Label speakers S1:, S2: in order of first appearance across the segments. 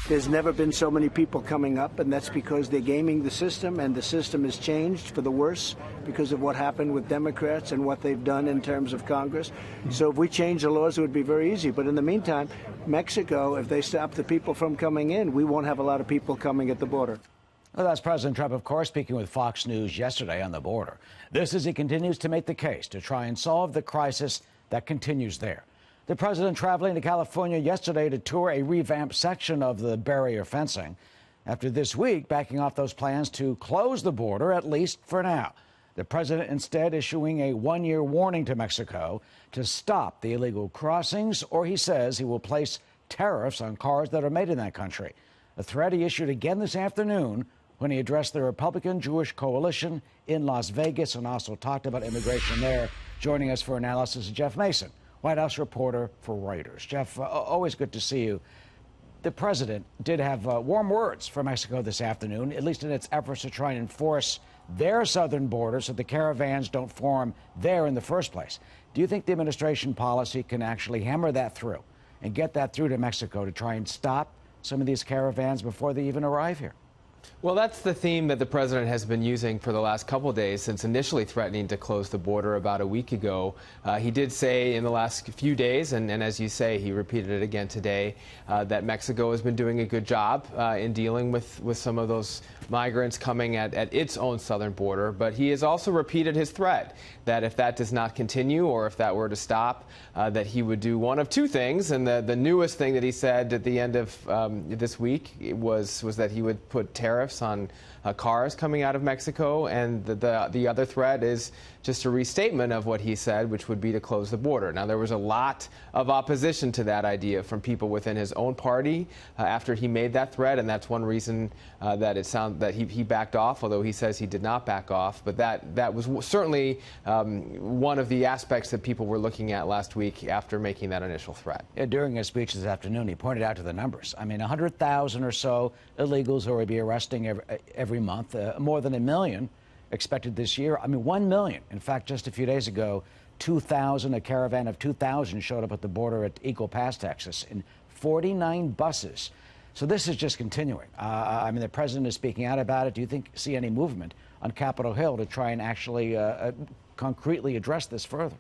S1: There's never been so many people coming up, and that's because they're gaming the system, and the system has changed for the worse because of what happened with Democrats and what they've done in terms of Congress. So if we change the laws, it would be very easy. But in the meantime, Mexico, if they stop the people from coming in, we won't have a lot of people coming at the border.
S2: Well, that's President Trump, of course, speaking with Fox News yesterday on the border. This as he continues to make the case to try and solve the crisis that continues there. The president traveling to California yesterday to tour a revamped section of the barrier fencing after this week backing off those plans to close the border, at least for now. The president instead issuing a one-year warning to Mexico to stop the illegal crossings, or he says he will place tariffs on cars that are made in that country. A threat he issued again this afternoon when he addressed the Republican Jewish coalition in Las Vegas and also talked about immigration there. Joining us for analysis is Jeff Mason, White House reporter for Reuters. Jeff, always good to see you. The president did have warm words for Mexico this afternoon, at least in its efforts to try and enforce their southern border so the caravans don't form there in the first place. Do you think the administration policy can actually hammer that through and get that through to Mexico to try and stop some of these caravans before they even arrive here?
S3: Well, that's the theme that the president has been using for the last couple of days since initially threatening to close the border about a week ago. He did say in the last few days, and as you say, he repeated it again today, that Mexico has been doing a good job in dealing with some of those migrants coming at its own southern border. But he has also repeated his threat that if that does not continue or if that were to stop, that he would do one of two things. And the newest thing that he said at the end of this week was that he would put tariffs on cars coming out of Mexico, and the other threat is just a restatement of what he said, which would be to close the border. Now, there was a lot of opposition to that idea from people within his own party after he made that threat, and that's one reason that he backed off, although he says he did not back off. But that was certainly one of the aspects that people were looking at last week after making that initial threat.
S2: Yeah, during his speech this afternoon, he pointed out to the numbers. I mean, 100,000 or so illegals who will be arresting every month, more than 1 million expected this year. I mean, 1 million. In fact, just a few days ago, a caravan of 2,000 showed up at the border at Eagle Pass, Texas, in 49 buses. So this is just continuing. I mean, the president is speaking out about it. Do you see any movement on Capitol Hill to try and actually concretely address this further?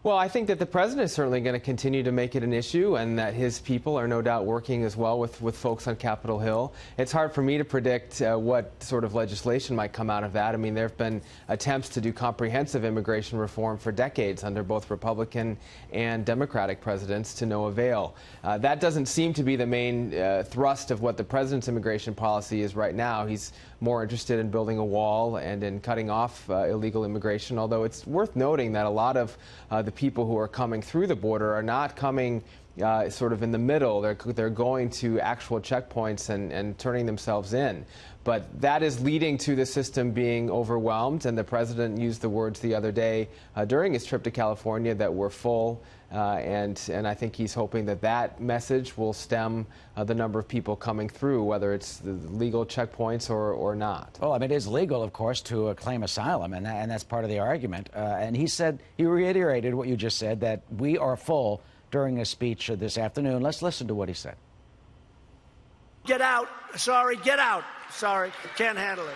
S3: Well, I think that the president is certainly going to continue to make it an issue, and that his people are no doubt working as well with folks on Capitol Hill. It's hard for me to predict what sort of legislation might come out of that. I mean, there have been attempts to do comprehensive immigration reform for decades under both Republican and Democratic presidents to no avail. That doesn't seem to be the main thrust of what the president's immigration policy is right now. He's more interested in building a wall and in cutting off illegal immigration, although it's worth noting that a lot of the people who are coming through the border are not coming sort of in the middle. They're going to actual checkpoints and turning themselves in. But that is leading to the system being overwhelmed, and the president used the words the other day during his trip to California that we're full, and I think he's hoping that message will stem the number of people coming through, whether it's the legal checkpoints or not.
S2: Well, I mean, it is legal, of course, to claim asylum, and that's part of the argument. And he reiterated what you just said, that we are full, during a speech this afternoon. Let's listen to what he said.
S1: Get out. Sorry, get out. Sorry, can't handle it.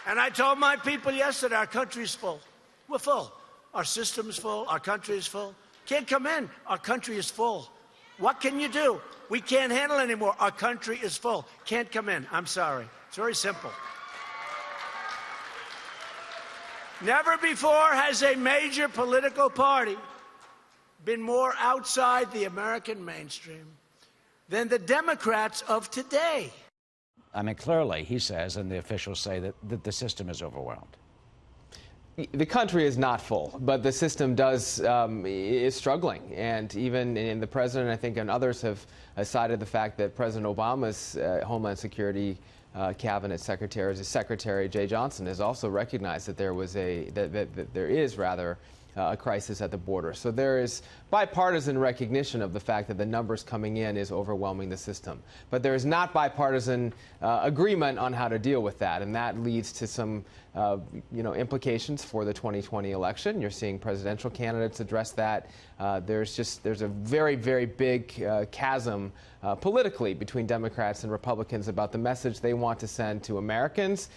S1: And I told my people yesterday, our country's full. We're full. Our system's full. Our country is full. Can't come in. Our country is full. What can you do? We can't handle it anymore. Our country is full. Can't come in. I'm sorry. It's very simple. Never before has a major political party been more outside the American mainstream than the Democrats of today.
S2: I mean, clearly, he says, and the officials say, that the system is overwhelmed.
S3: The country is not full, but the system is struggling. And even in the president, I think, and others have cited the fact that President Obama's Homeland Security cabinet secretary, Jay Johnson, has also recognized that there is a crisis at the border. So there is bipartisan recognition of the fact that the numbers coming in is overwhelming the system. But there is not bipartisan agreement on how to deal with that, and that leads to some implications for the 2020 election. You're seeing presidential candidates address that. There's a very, very big chasm politically between Democrats and Republicans about the message they want to send to Americans,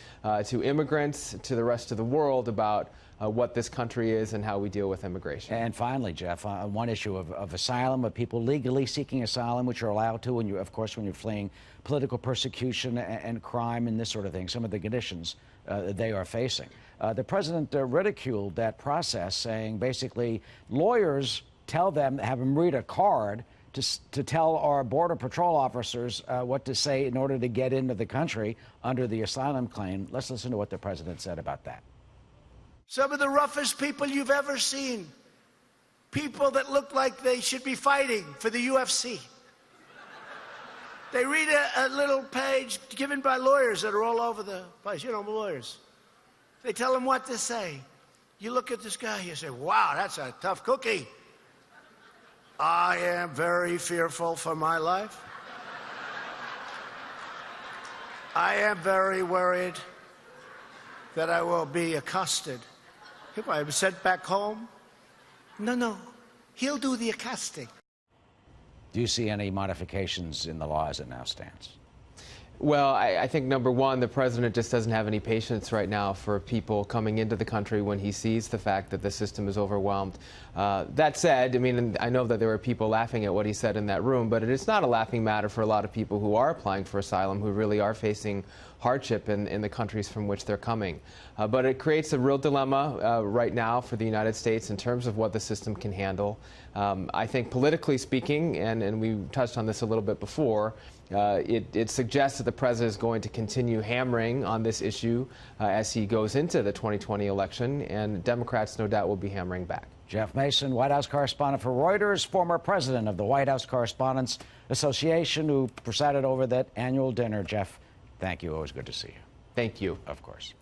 S3: to immigrants, to the rest of the world about what this country is and how we deal with immigration.
S2: And finally, Jeff, one issue of asylum, of people legally seeking asylum, which are allowed to, and of course, when you're fleeing political persecution and crime and this sort of thing, some of the conditions they are facing. The president ridiculed that process, saying basically lawyers tell them, have them read a card to tell our Border Patrol officers what to say in order to get into the country under the asylum claim. Let's listen to what the president said about that.
S1: Some of the roughest people you've ever seen. People that look like they should be fighting for the UFC. They read a little page given by lawyers that are all over the place. You know, lawyers. They tell them what to say. You look at this guy, you say, wow, that's a tough cookie. I am very fearful for my life. I am very worried that I will be accosted. If I was sent back home, no, he'll do the accosting.
S2: Do you see any modifications in the law as it now stands?
S3: Well, I think, number one, the president just doesn't have any patience right now for people coming into the country when he sees the fact that the system is overwhelmed. That said, I mean, I know that there were people laughing at what he said in that room, but it is not a laughing matter for a lot of people who are applying for asylum, who really are facing hardship in the countries from which they're coming. But it creates a real dilemma right now for the United States in terms of what the system can handle. I think politically speaking, and we touched on this a little bit before, it suggests that the president is going to continue hammering on this issue as he goes into the 2020 election, and Democrats no doubt will be hammering back.
S2: Jeff Mason, White House correspondent for Reuters, former president of the White House Correspondents Association, who presided over that annual dinner. Jeff, thank you. Always good to see you.
S3: Thank you.
S2: Of course.